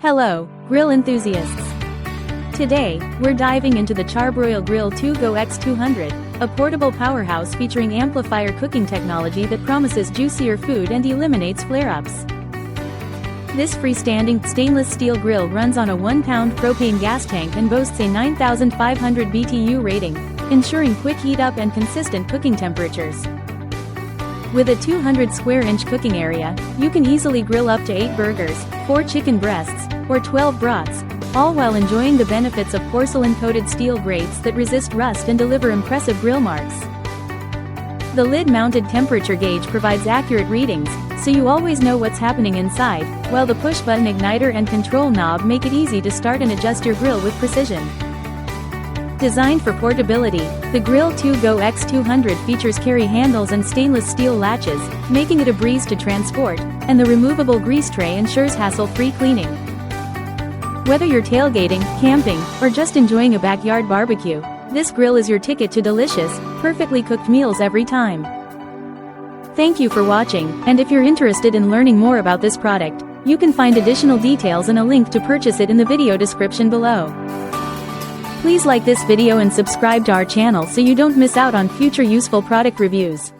Hello, grill enthusiasts! Today, we're diving into the Charbroil Grill2Go X200, a portable powerhouse featuring Amplifire Cooking Technology that promises juicier food and eliminates flare-ups. This freestanding, stainless steel grill runs on a 1-pound propane gas tank and boasts a 9,500 BTU rating, ensuring quick heat-up and consistent cooking temperatures. With a 200 square inch cooking area, you can easily grill up to 8 burgers, 4 chicken breasts, or 12 brats, all while enjoying the benefits of porcelain-coated steel grates that resist rust and deliver impressive grill marks. The lid-mounted temperature gauge provides accurate readings, so you always know what's happening inside, while the push-button igniter and control knob make it easy to start and adjust your grill with precision. Designed for portability, the Grill2Go X200 features carry handles and stainless steel latches, making it a breeze to transport, and the removable grease tray ensures hassle-free cleaning. Whether you're tailgating, camping, or just enjoying a backyard barbecue, this grill is your ticket to delicious, perfectly cooked meals every time. Thank you for watching, and if you're interested in learning more about this product, you can find additional details and a link to purchase it in the video description below. Please like this video and subscribe to our channel so you don't miss out on future useful product reviews.